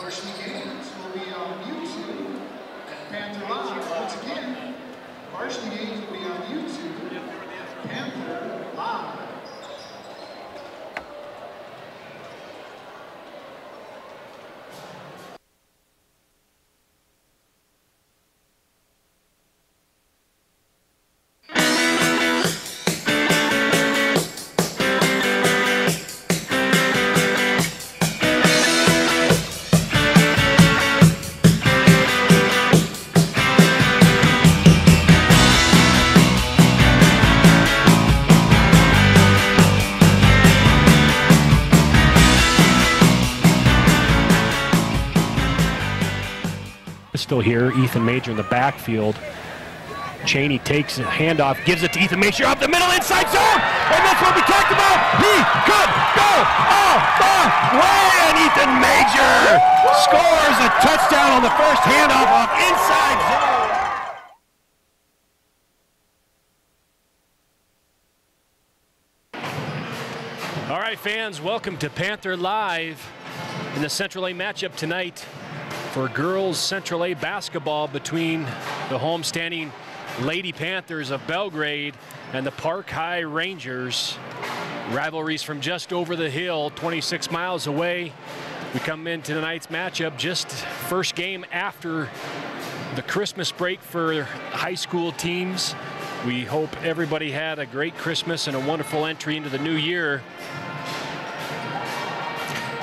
Varsity games will be on YouTube at Panther Live. Once again, varsity games will be on YouTube at Panther Live. Still here, Ethan Major in the backfield. Cheney takes a handoff, gives it to Ethan Major up the middle, inside zone, and that's what we talked about. He could go all the way, and Ethan Major scores a touchdown on the first handoff off inside zone. All right, fans, welcome to Panther Live in the Central A matchup tonight for girls Central A basketball between the homestanding Lady Panthers of Belgrade and the Park High Rangers. Rivalries from just over the hill, 26 miles away. We come into tonight's matchup just first game after the Christmas break for high school teams. We hope everybody had a great Christmas and a wonderful entry into the new year.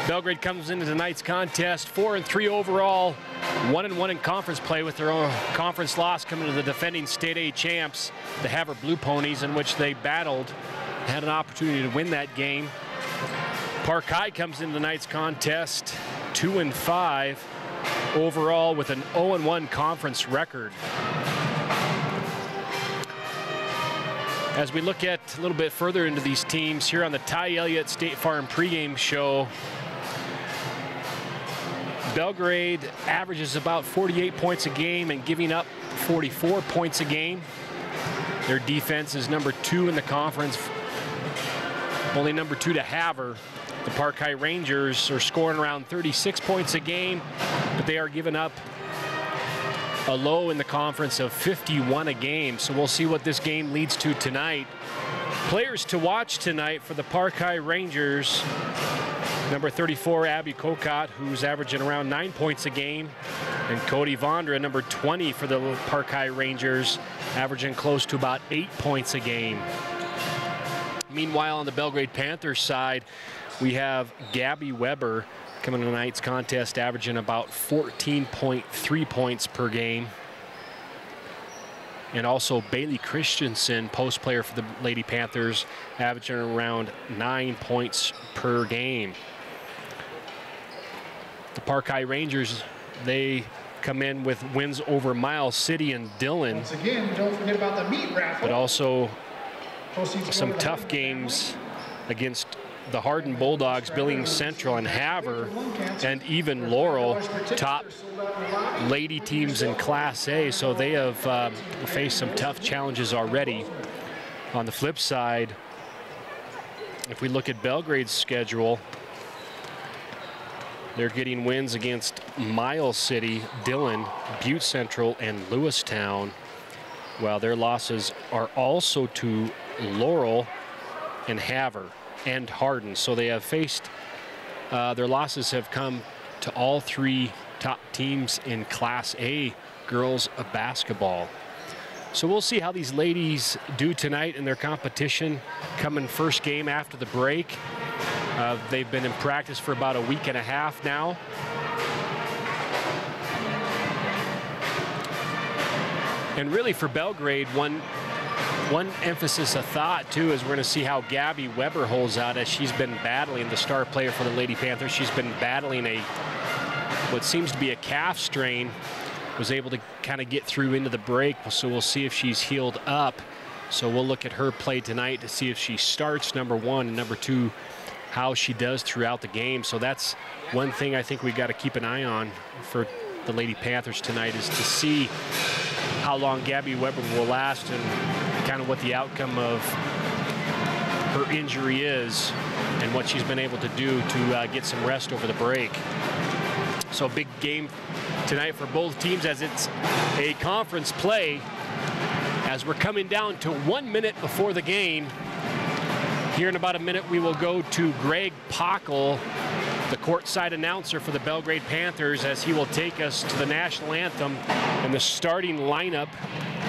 Belgrade comes into tonight's contest 4-3 overall, 1-1 in conference play with their own conference loss coming to the defending State A champs, the Havre Blue Ponies, in which they battled, had an opportunity to win that game. Park High comes into tonight's contest 2-5 overall with an 0-1 conference record. As we look at a little bit further into these teams here on the Ty Elliott State Farm pregame show, Belgrade averages about 48 points a game and giving up 44 points a game. Their defense is number 2 in the conference, only number 2 to Havre. The Park High Rangers are scoring around 36 points a game, but they are giving up a low in the conference of 51 a game. So we'll see what this game leads to tonight. Players to watch tonight for the Park High Rangers: number 34, Abby Kokot, who's averaging around 9 points a game, and Cody Vondra, number 20 for the Park High Rangers, averaging close to about 8 points a game. Meanwhile, on the Belgrade Panthers side, we have Gabby Weber coming to tonight's contest, averaging about 14.3 points per game. And also Bailey Christensen, post player for the Lady Panthers, averaging around 9 points per game. The Park High Rangers, they come in with wins over Miles City and Dillon. Once again, don't forget about the meat raffle. But also some tough games against the Hardin Bulldogs, Billings Central, and Havre, and even Laurel, top lady teams in Class A. So they have faced some tough challenges already. On the flip side, if we look at Belgrade's schedule, they're getting wins against Miles City, Dillon, Butte Central, and Lewistown, while their losses are also to Laurel and Havre and Hardin. So they have faced, their losses have come to all 3 top teams in Class A girls basketball. So we'll see how these ladies do tonight in their competition coming first game after the break. They've been in practice for about a week and a half now. And really for Belgrade, one emphasis, a thought too, is we're going to see how Gabby Weber holds out, as she's been battling, the star player for the Lady Panthers. She's been battling what seems to be a calf strain, was able to kind of get through into the break. So we'll see if she's healed up. So we'll look at her play tonight to see if she starts, number 1, and number 2, how she does throughout the game. So that's one thing I think we've got to keep an eye on for the Lady Panthers tonight, is to see how long Gabby Weber will last and kind of what the outcome of her injury is and what she's been able to do to get some rest over the break. So big game tonight for both teams as it's a conference play. As we're coming down to 1 minute before the game, here in about a minute we will go to Greg Pockel, the courtside announcer for the Belgrade Panthers, as he will take us to the national anthem and the starting lineup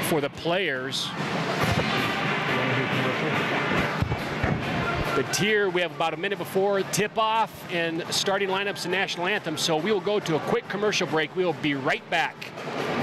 for the players. The tier, we have about a minute before tip-off and starting lineups and national anthem, so we will go to a quick commercial break. We will be right back.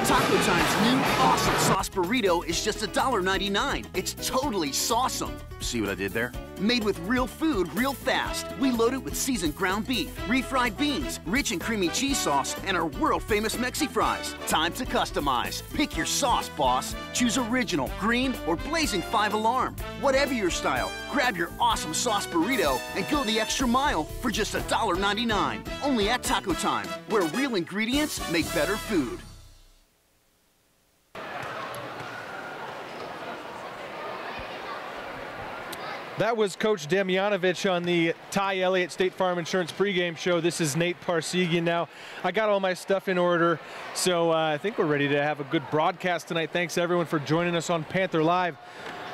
Taco Time's new awesome sauce burrito is just $1.99. It's totally sauceum. See what I did there? Made with real food real fast. We load it with seasoned ground beef, refried beans, rich and creamy cheese sauce, and our world-famous Mexi fries. Time to customize. Pick your sauce, boss. Choose original, green, or blazing 5-alarm. Whatever your style, grab your awesome sauce burrito and go the extra mile for just $1.99. Only at Taco Time, where real ingredients make better food. That was Coach Demjanovic on the Ty Elliott State Farm Insurance pregame show. This is Nate Parsegian now. I got all my stuff in order, so I think we're ready to have a good broadcast tonight. Thanks everyone for joining us on Panther Live.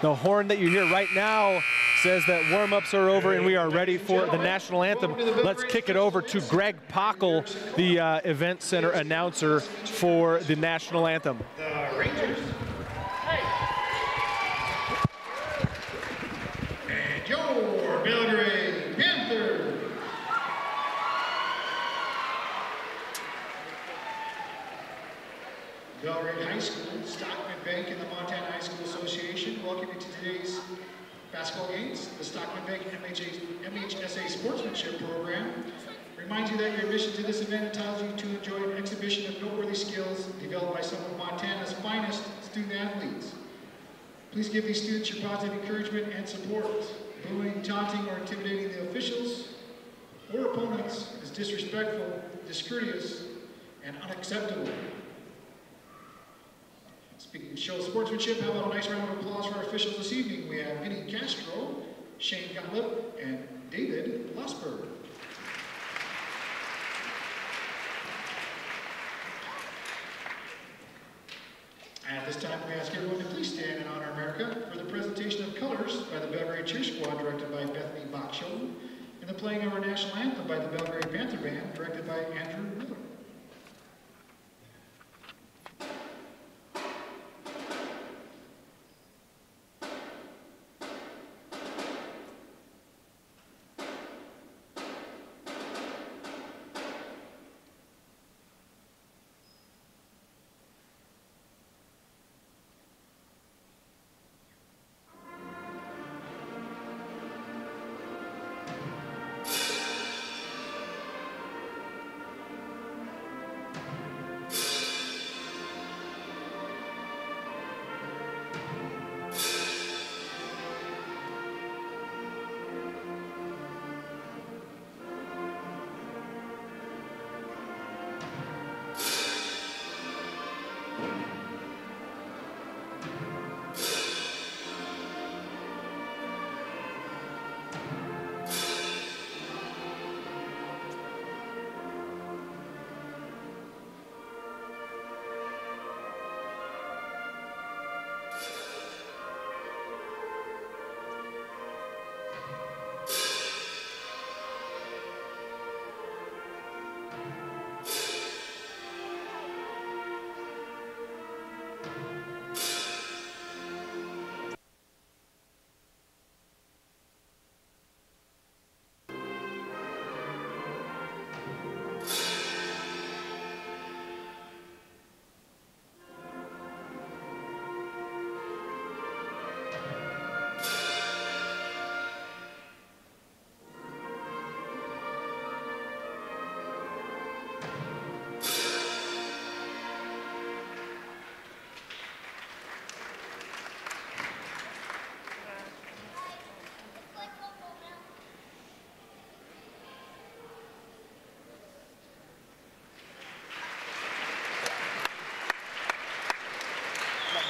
The horn that you hear right now says that warm-ups are over and we are ready for the national anthem. Let's kick it over to Greg Pockel, the event center announcer for the national anthem. The Rangers. And your Belgrade Panthers. Belgrade High School, Stockman Bank, and the Montana High School Association welcome you to today's basketball games. The Stockman Bank MHSA Sportsmanship Program reminds you that your admission to this event entitles you to enjoy an exhibition of noteworthy skills developed by some of Montana's finest student athletes. Please give these students your positive encouragement and support. Booing, taunting, or intimidating the officials or opponents is disrespectful, discourteous, and unacceptable. Speaking of show sportsmanship, how about a nice round of applause for our officials this evening? We have Vinny Castro, Shane Gottlieb, and David Losberg. At this time, we ask everyone to please stand and honor America for the presentation of colors by the Belgrade Cheer Squad, directed by Bethany Bachschulden, and the playing of our national anthem by the Belgrade Panther Band, directed by Andrew Miller.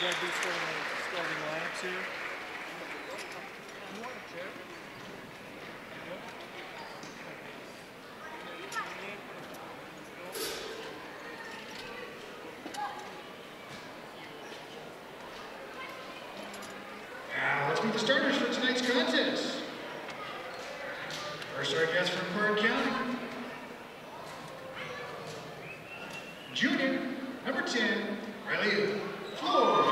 Going to be starting lineups here. You want a chair? Yep. the starters for tonight's contest. First, our guest from Park County. Junior, number 10, Riley Floyd.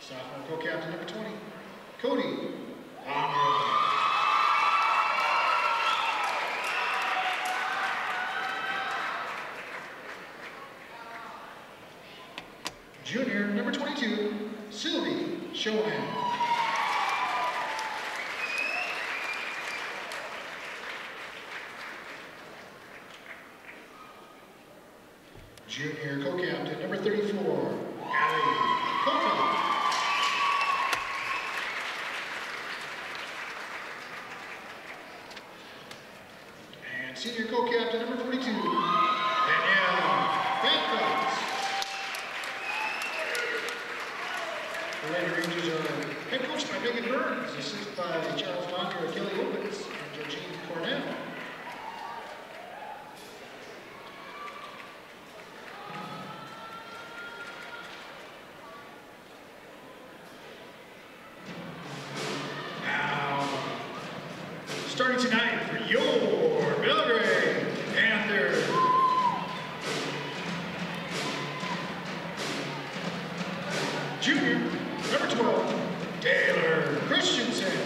Sophomore co-captain, number 20, Cody Honor. Junior, number 22, Sylvie Shohan. Junior co-captain, number 34, Allie Copa. And senior co-captain, number 42, Danielle Bancroft. The Lady Rangers are head coached by Megan Burns, assisted by Charles Vondra, Kelly Opitz, and Georgine Cornell. Starting tonight for your Belgrade Panthers. Junior, number 12, Taylor Christensen.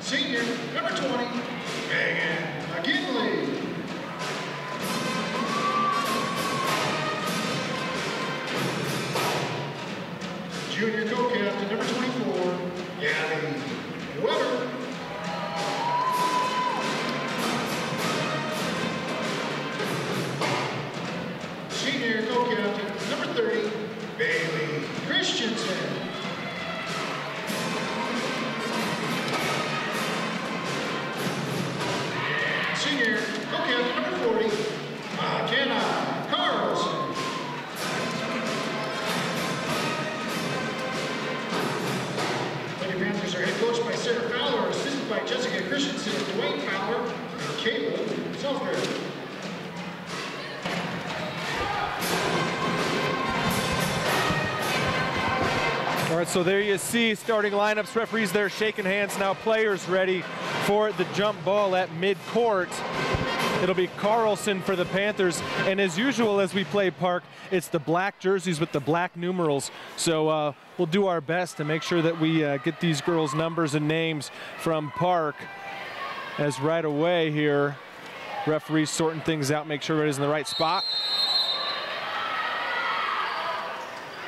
Senior, number 20, Megan McGinley. Junior co-captain, number 24, Gabby Weber. Senior co-captain, number 30, Bailey Christensen. Senior co-captain, number 40, McKenna Carlson. Panthers are head coached by Sarah Fowler, assisted by Jessica Christensen, Dwayne Fowler, and Caleb Salisbury. All right, so there you see starting lineups, referees there shaking hands now, players ready for the jump ball at midcourt. It'll be Carlson for the Panthers, and as usual as we play Park, it's the black jerseys with the black numerals. So we'll do our best to make sure that we get these girls' numbers and names from Park. As right away here, referees sorting things out, make sure everybody's in the right spot.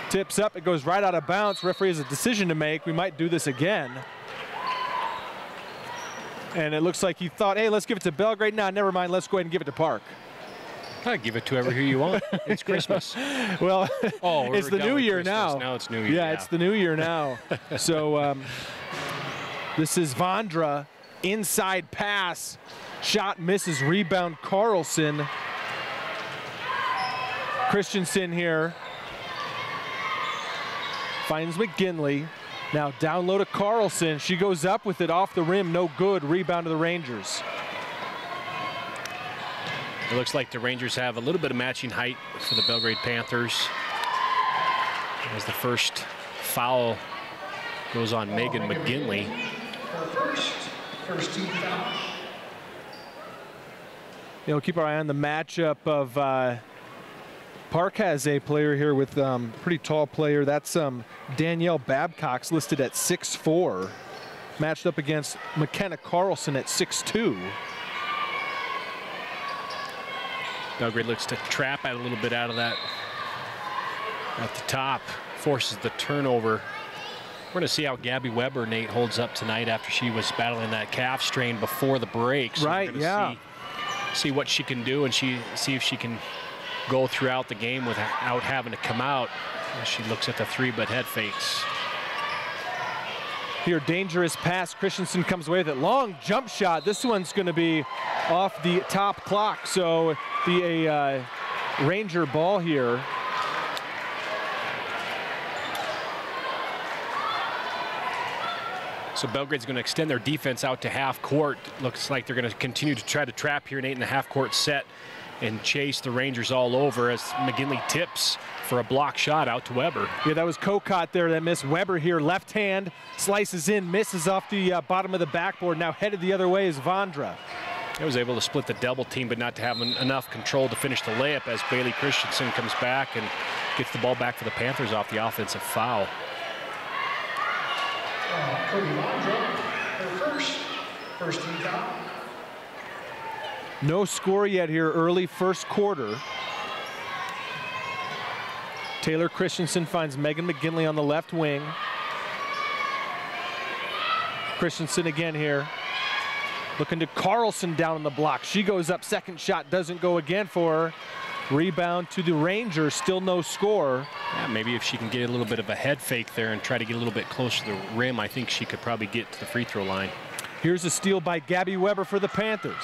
Tips up, it goes right out of bounds. Referee has a decision to make. We might do this again. And it looks like he thought, hey, let's give it to Belgrade. Nah, never mind, let's go ahead and give it to Park. I give it to whoever you want. It's Christmas. Well, oh, it's the new year now. Now it's New Year. Yeah, it's the new year now. So this is Vondra, inside pass, shot misses, rebound Carlson. Christensen here. Finds McGinley. Now down low to Carlson. She goes up with it off the rim. No good. Rebound to the Rangers. It looks like the Rangers have a little bit of matching height for the Belgrade Panthers. As the first foul goes on Megan McGinley. Her first team foul. You know, keep our eye on the matchup of Park has a player here with pretty tall player. That's Danielle Babcock's listed at 6'4", matched up against McKenna Carlson at 6'2". Belgrade looks to trap at a little bit out of that at the top, forces the turnover. We're going to see how Gabby Weber, Nate, holds up tonight after she was battling that calf strain before the break. So right, yeah. See what she can do and see if she can go throughout the game without having to come out as she looks at the three, but head fakes. Here, dangerous pass. Christensen comes away with it. Long jump shot. This one's going to be off the top clock, so be a Ranger ball here. So Belgrade's going to extend their defense out to half court. Looks like they're going to continue to try to trap here in 8.5 court set and chase the Rangers all over as McGinley tips for a block shot out to Weber. Yeah, that was Kokot there that missed. Weber here, left hand, slices in, misses off the bottom of the backboard. Now headed the other way is Vondra. He was able to split the double team, but not to have enough control to finish the layup as Bailey Christensen comes back and gets the ball back for the Panthers off the offensive foul. Cody Vondra, her first team foul. No score yet here, early first quarter. Taylor Christensen finds Megan McGinley on the left wing. Christensen again here. Looking to Carlson down on the block. She goes up, second shot doesn't go again for her. Rebound to the Rangers, still no score. Yeah, maybe if she can get a little bit of a head fake there and try to get a little bit closer to the rim, I think she could probably get to the free throw line. Here's a steal by Gabby Weber for the Panthers.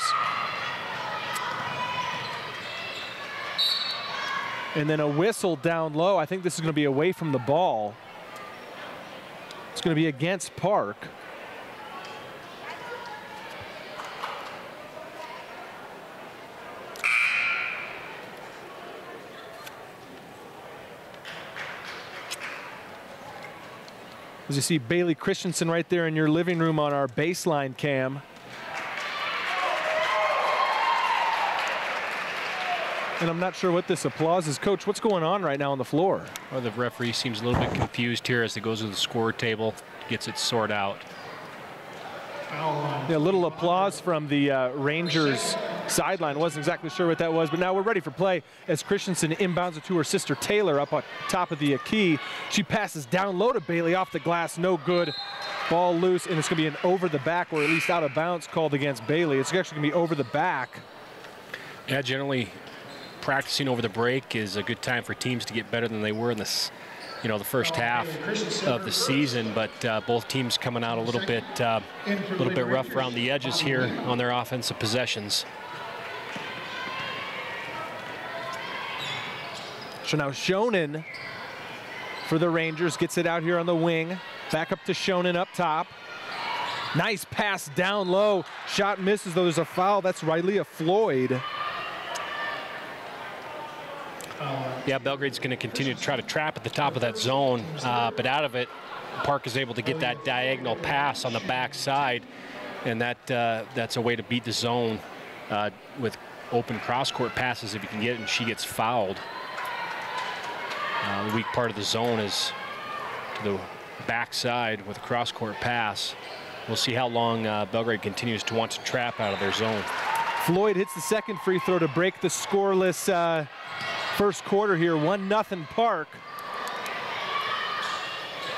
And then a whistle down low. I think this is going to be away from the ball. It's going to be against Park. As you see Bailey Christensen right there in your living room on our baseline cam. And I'm not sure what this applause is. Coach, what's going on right now on the floor? Well, the referee seems a little bit confused here as he goes to the score table, gets it sorted out. Yeah, a little applause from the Rangers sideline. Wasn't exactly sure what that was, but now we're ready for play as Christensen inbounds it to her sister Taylor up on top of the key. She passes down low to Bailey off the glass, no good. Ball loose, and it's going to be an over the back, or at least out of bounds called against Bailey. It's actually going to be over the back. Yeah, generally practicing over the break is a good time for teams to get better than they were in this, the first half of the season. But both teams coming out a little bit rough around the edges here on their offensive possessions. So now Shonen for the Rangers gets it out here on the wing. Back up to Shonen up top. Nice pass down low. Shot misses, though there's a foul. That's Rylea Floyd. Yeah, Belgrade's going to continue to try to trap at the top of that zone, but out of it, Park is able to get that diagonal pass on the backside, and that's a way to beat the zone with open cross-court passes if you can get it, and she gets fouled. The weak part of the zone is to the backside with a cross-court pass. We'll see how long Belgrade continues to want to trap out of their zone. Floyd hits the second free throw to break the scoreless first quarter here, 1-0 Park.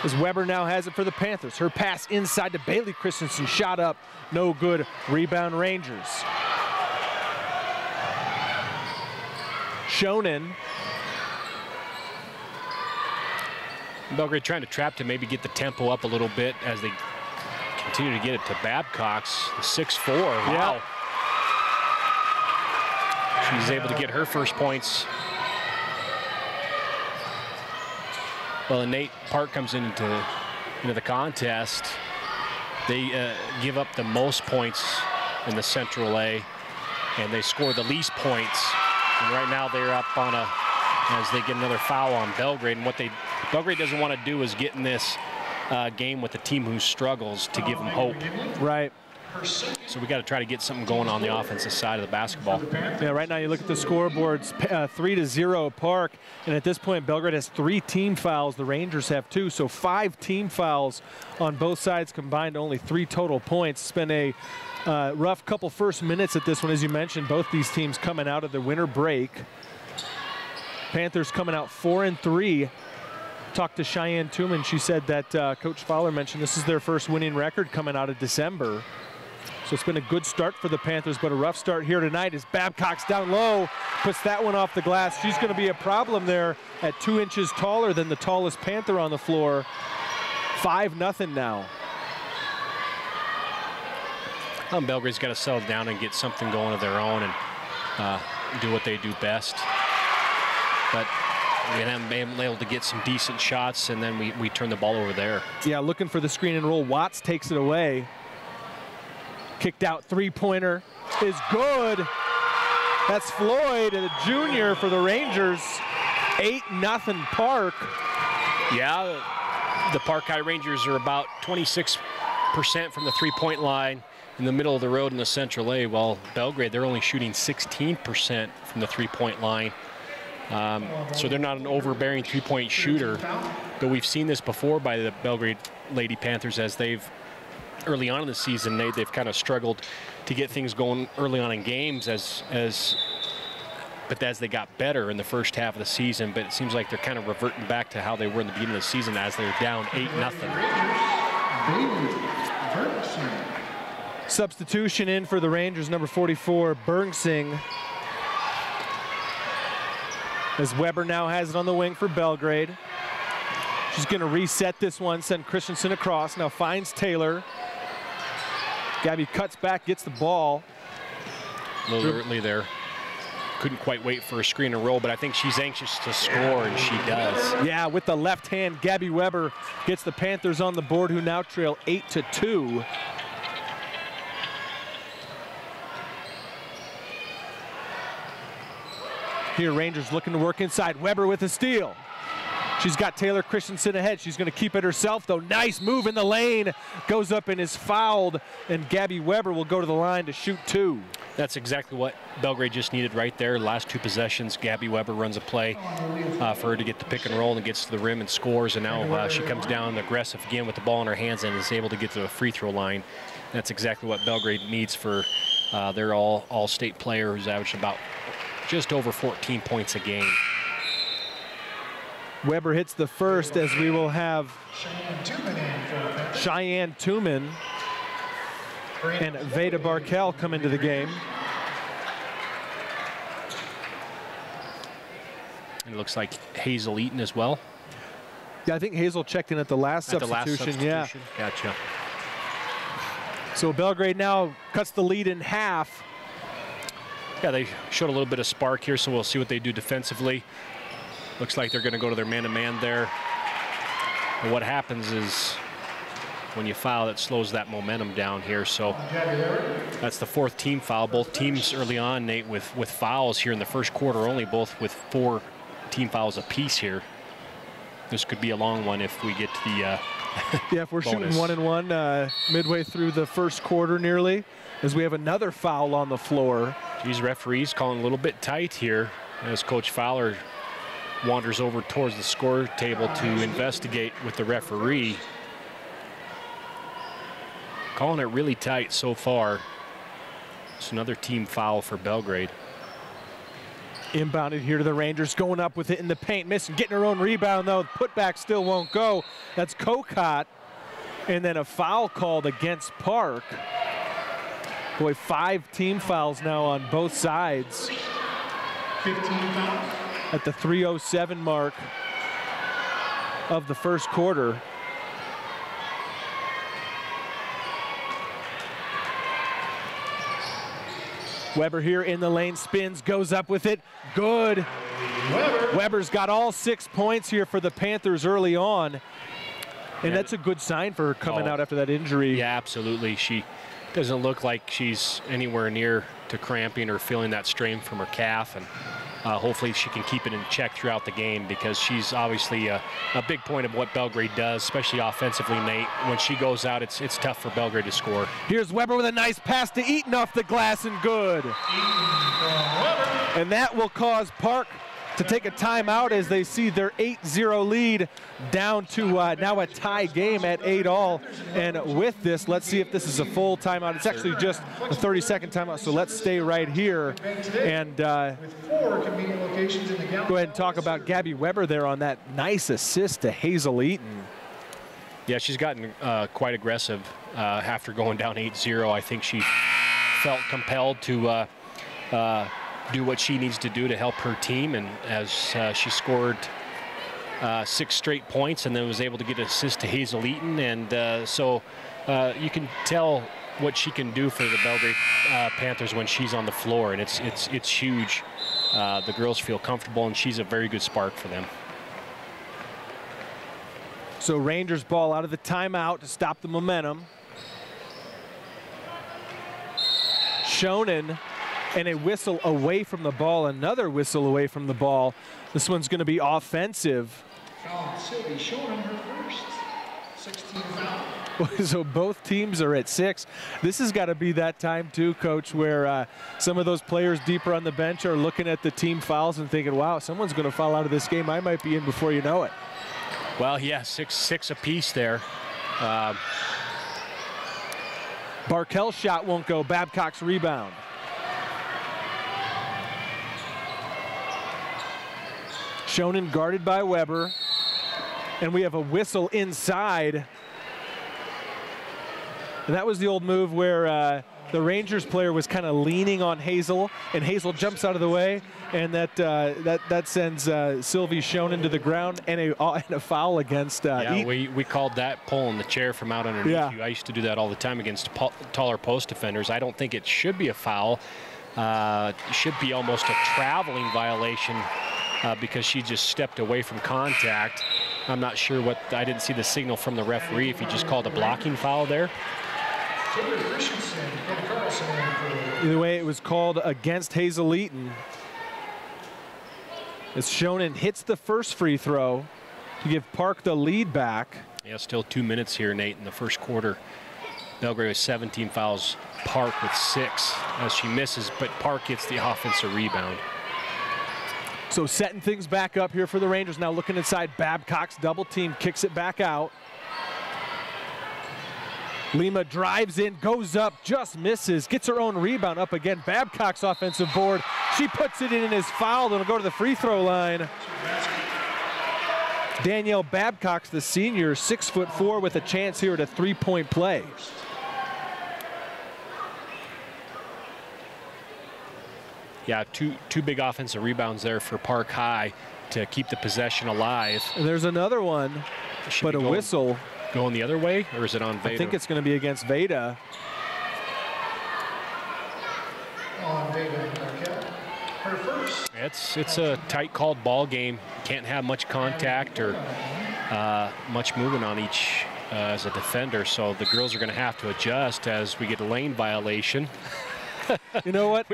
As Weber now has it for the Panthers. Her pass inside to Bailey Christensen, shot up, no good. Rebound Rangers. Shonen. Belgrade trying to trap to maybe get the tempo up a little bit as they continue to get it to Babcock's 6'4". Wow. Yeah. She's able to get her first points. Well, and Nate Park comes into the contest. They give up the most points in the Central A, and they score the least points. And right now they're up on as they get another foul on Belgrade. And what Belgrade doesn't want to do is get in this game with a team who struggles to give them hope. Right. So we got to try to get something going on the offensive side of the basketball. Yeah, right now you look at the scoreboards, 3-0 Park, and at this point Belgrade has 3 team fouls. The Rangers have 2, so 5 team fouls on both sides combined, only 3 total points. It's been a rough couple first minutes at this one, as you mentioned. Both these teams coming out of the winter break. Panthers coming out 4-3. Talked to Cheyenne Tooman. She said that Coach Fowler mentioned this is their first winning record coming out of December. So it's been a good start for the Panthers, but a rough start here tonight as Babcock's down low, puts that one off the glass. She's going to be a problem there at 2 inches taller than the tallest Panther on the floor. 5-0 now. Belgrade's got to settle down and get something going of their own and do what they do best. But we haven't been able to get some decent shots, and then we turn the ball over there. Yeah, looking for the screen and roll. Watts takes it away. Kicked out three-pointer is good. That's Floyd, a junior for the Rangers. 8-0 Park. Yeah, the Park High Rangers are about 26% from the three-point line in the middle of the road in the Central A, while Belgrade, they're only shooting 16% from the three-point line. So they're not an overbearing three-point shooter, but we've seen this before by the Belgrade Lady Panthers as they've, early on in the season, they've kind of struggled to get things going early on in games but as they got better in the first half of the season, but it seems like they're kind of reverting back to how they were in the beginning of the season as they're down 8-0. Substitution in for the Rangers, number 44, Bergsing. As Weber now has it on the wing for Belgrade. She's going to reset this one, send Christensen across. Now finds Taylor. Gabby cuts back, gets the ball. A little early there. Couldn't quite wait for a screen and roll, but I think she's anxious to score, and she does. Yeah, with the left hand, Gabby Weber gets the Panthers on the board, who now trail 8-2. Here, Rangers looking to work inside. Weber with a steal. She's got Taylor Christensen ahead. She's going to keep it herself, though. Nice move in the lane. Goes up and is fouled, and Gabby Weber will go to the line to shoot two. That's exactly what Belgrade just needed right there. Last two possessions, Gabby Weber runs a play for her to get the pick and roll and gets to the rim and scores, and now she comes down aggressive again with the ball in her hands and is able to get to the free throw line. That's exactly what Belgrade needs for their all-state player who's averaged about just over 14 points a game. Weber hits the first, as we will have Cheyenne Tuman and Veda Barkel come into the game. It looks like Hazel Eaton as well. Yeah, I think Hazel checked in at the last substitution. Yeah. Gotcha. So Belgrade now cuts the lead in half. Yeah, they showed a little bit of spark here, so we'll see what they do defensively. Looks like they're going to go to their man-to-man there. And what happens is when you foul, it slows that momentum down here. So that's the fourth team foul. Both teams early on, Nate, with fouls here in the first quarter only, both with 4 team fouls apiece here. This could be a long one if we get to the yeah, if we're bonus. Shooting 1-1 midway through the first quarter nearly, as we have another foul on the floor. These referees calling a little bit tight here as Coach Fowler wanders over towards the score table to investigate with the referee. Calling it really tight so far. It's another team foul for Belgrade. Inbounded here to the Rangers, going up with it in the paint, missing, getting her own rebound though. Putback still won't go. That's Kokot. And then a foul called against Park. Boy, 5 team fouls now on both sides. 15 fouls. At the 3:07 mark of the first quarter. Weber here in the lane, spins, goes up with it, good. Weber's got all 6 points here for the Panthers early on. And that's a good sign for her coming out after that injury. Yeah, absolutely. She doesn't look like she's anywhere near to cramping or feeling that strain from her calf. And hopefully she can keep it in check throughout the game, because she's obviously a big point of what Belgrade does, especially offensively, Nate. When she goes out, it's tough for Belgrade to score. Here's Weber with a nice pass to Eaton off the glass, and good. And that will cause Park to take a timeout as they see their 8-0 lead down to now a tie game at 8-all. And with this, let's see if this is a full timeout. It's actually just a 30-second timeout, so let's stay right here and go ahead and talk about Gabby Weber there on that nice assist to Hazel Eaton. Yeah, she's gotten quite aggressive after going down 8-0. I think she felt compelled to do what she needs to do to help her team, and as she scored 6 straight points and then was able to get an assist to Hazel Eaton, and so you can tell what she can do for the Belgrade Panthers when she's on the floor, and it's huge the girls feel comfortable, and she's a very good spark for them. So Rangers ball out of the timeout to stop the momentum. Shonen, and a whistle away from the ball, another whistle away from the ball. This one's going to be offensive. Foul Sylvie Shonen, her first 16 foul. So both teams are at 6. This has got to be that time too, Coach, where some of those players deeper on the bench are looking at the team fouls and thinking, wow, someone's going to foul out of this game. I might be in before you know it. Well, yeah, six apiece there. Barkel's shot won't go. Babcock's rebound. Shonen guarded by Weber. And we have a whistle inside. And that was the old move where the Rangers player was kind of leaning on Hazel, and Hazel jumps out of the way, and that sends Sylvie Shonen to the ground, and a foul against yeah, we called that pulling the chair from out underneath yeah. you. I used to do that all the time against taller post defenders. I don't think it should be a foul. It should be almost a traveling violation because she just stepped away from contact. I'm not sure what, I didn't see the signal from the referee if he just called a blocking foul there. Either way, it was called against Hazel Eaton. As Shonen hits the first free throw to give Park the lead back. Yeah, still 2 minutes here, Nate, in the first quarter. Belgrade with 17 fouls, Park with 6 as she misses, but Park gets the offensive rebound. So setting things back up here for the Rangers. Now looking inside, Babcock's double team, kicks it back out. Lima drives in, goes up, just misses, gets her own rebound up again. Babcock's offensive board. She puts it in and is fouled and will go to the free throw line. Danielle Babcock's the senior, 6'4", with a chance here at a three-point play. Yeah, two big offensive rebounds there for Park High to keep the possession alive. And there's another one, but a whistle. Going the other way, or is it on Veda? I think it's going to be against Veda. On Veda Marquette. Her first. It's a tight called ball game. Can't have much contact or much movement on each as a defender. So the girls are going to have to adjust as we get a lane violation. You know what?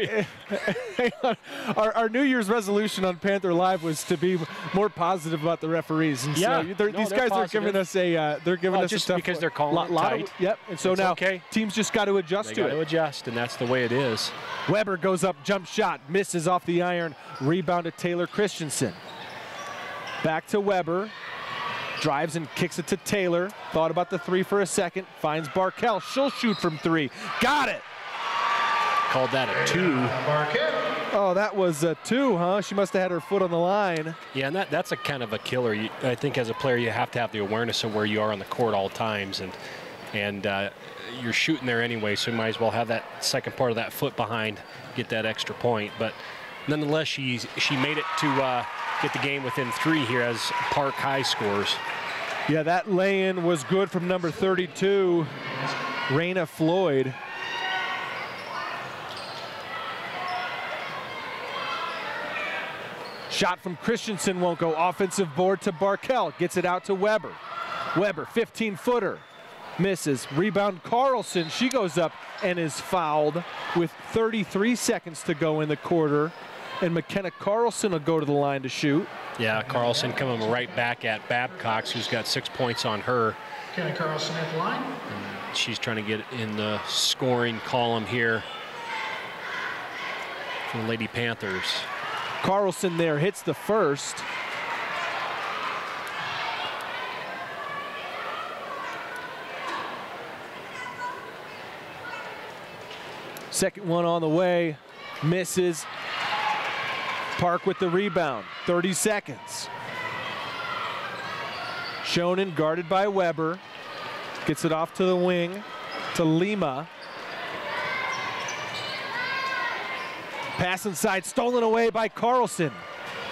Our New Year's resolution on Panther Live was to be more positive about the referees, and yeah, so these guys are giving us a just a tough because they're calling it tight. Yep, and so it's now okay. Teams just got to adjust to it. Got to adjust, and that's the way it is. Weber goes up, jump shot, misses off the iron, rebound to Taylor Christensen. Back to Weber, drives and kicks it to Taylor. Thought about the three for a second, finds Barkel. She'll shoot from 3. Got it. Called that a 2. Oh, that was a 2, huh? She must have had her foot on the line. Yeah, and that's a kind of a killer. I think as a player, you have to have the awareness of where you are on the court all times, and you're shooting there anyway, so you might as well have that second part of that foot behind, get that extra point. But nonetheless, she made it to get the game within 3 here as Park High scores. Yeah, that lay-in was good from number 32, Raina Floyd. Shot from Christensen won't go. Offensive board to Barkel. Gets it out to Weber. Weber, 15-footer. Misses. Rebound Carlson. She goes up and is fouled with 33 seconds to go in the quarter. And McKenna Carlson will go to the line to shoot. Yeah, Carlson coming right back at Babcock, who's got 6 points on her. McKenna Carlson at the line. And she's trying to get in the scoring column here for the Lady Panthers. Carlson there hits the first. Second one on the way, misses. Park with the rebound, 30 seconds. Shonen guarded by Weber. Gets it off to the wing, to Lima. Pass inside, stolen away by Carlson.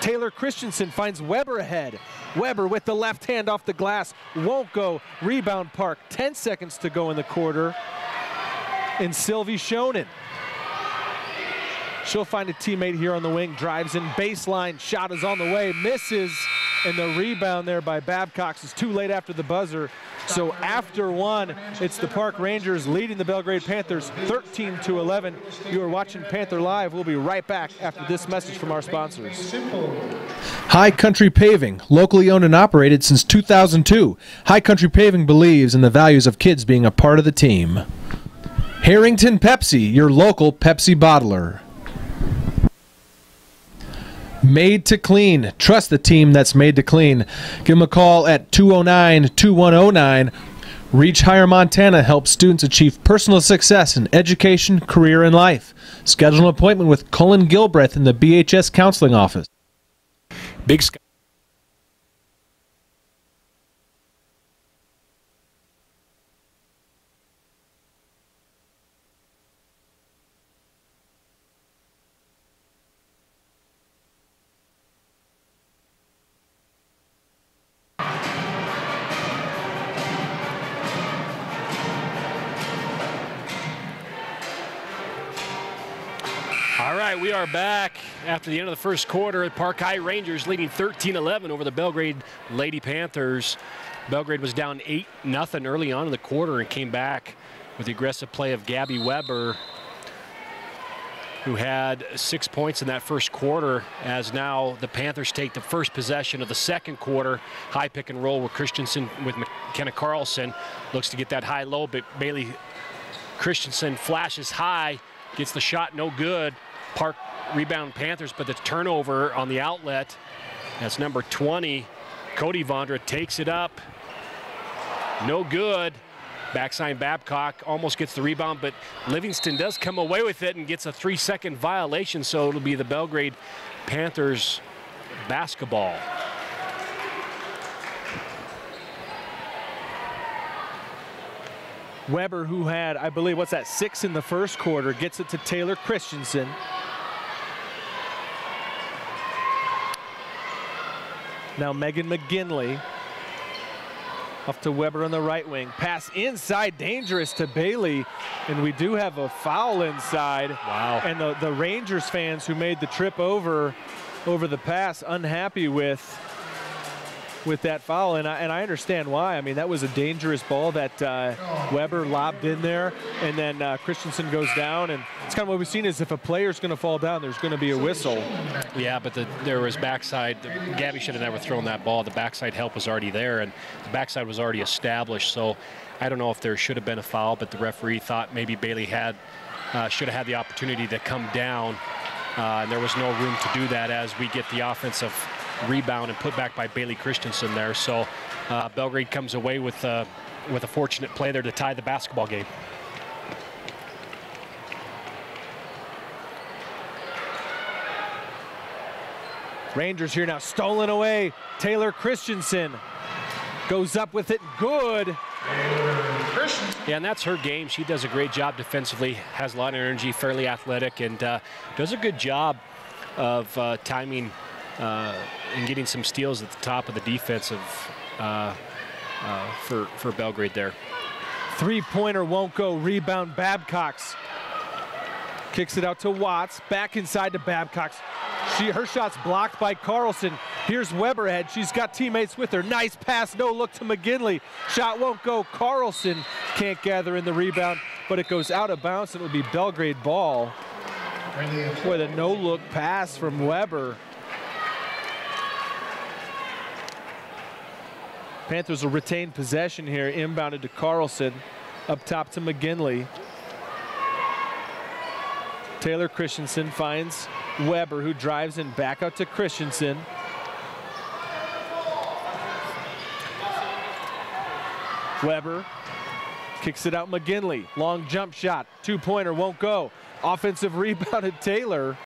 Taylor Christensen finds Weber ahead. Weber with the left hand off the glass, won't go. Rebound Park, 10 seconds to go in the quarter. And Sylvie Shonen. She'll find a teammate here on the wing, drives in baseline, shot is on the way, misses, and the rebound there by Babcock is too late after the buzzer. So after one, it's the Park Rangers leading the Belgrade Panthers 13-11. You are watching Panther Live. We'll be right back after this message from our sponsors. High Country Paving, locally owned and operated since 2002. High Country Paving believes in the values of kids being a part of the team. Harrington Pepsi, your local Pepsi bottler. Made to Clean. Trust the team that's made to clean. Give them a call at 209-2109. Reach Higher Montana helps students achieve personal success in education, career, and life. Schedule an appointment with Cullen Gilbreth in the BHS Counseling Office. Big Sky. All right, we are back after the end of the first quarter at Park High. Rangers leading 13-11 over the Belgrade Lady Panthers. Belgrade was down 8-0 early on in the quarter and came back with the aggressive play of Gabby Weber, who had 6 points in that first quarter, as now the Panthers take the first possession of the second quarter. High pick and roll with Christensen with McKenna Carlson. Looks to get that high-low, but Bailey Christensen flashes high, gets the shot no good. Park rebound Panthers, but the turnover on the outlet. That's number 20. Cody Vondra takes it up. No good. Backside Babcock almost gets the rebound, but Livingston does come away with it and gets a 3-second violation, so it'll be the Belgrade Panthers basketball. Weber, who had, I believe, 6 in the first quarter, gets it to Taylor Christensen. Now Megan McGinley. Off to Weber on the right wing. Pass inside, dangerous to Bailey. And we do have a foul inside. Wow. And the Rangers fans who made the trip over the pass unhappy with that foul, and I understand why. I mean, that was a dangerous ball that Weber lobbed in there, and then Christensen goes down, and it's kind of what we've seen is if a player's going to fall down, there's going to be a whistle. Yeah, but there was backside. Gabby should have never thrown that ball. The backside help was already there, and the backside was already established, so I don't know if there should have been a foul, but the referee thought maybe Bailey should have had the opportunity to come down, and there was no room to do that as we get the offensive rebound and put back by Bailey Christensen there. So Belgrade comes away with a fortunate play there to tie the basketball game. Rangers here now, stolen away. Taylor Christensen goes up with it, good. Yeah, and that's her game. She does a great job defensively, has a lot of energy, fairly athletic, and does a good job of timing and getting some steals at the top of the defensive for Belgrade there. Three-pointer won't go. Rebound Babcock's. Kicks it out to Watts. Back inside to Babcock's. Her shot's blocked by Carlson. Here's Weberhead. She's got teammates with her. Nice pass, no look to McGinley. Shot won't go. Carlson can't gather in the rebound, but it goes out of bounds. It will be Belgrade ball. Boy, the no-look pass from Weber. Panthers will retain possession here. Inbounded to Carlson. Up top to McGinley. Taylor Christensen finds Weber, who drives in back out to Christensen. Weber kicks it out McGinley. Long jump shot. Two-pointer won't go. Offensive rebound at Taylor.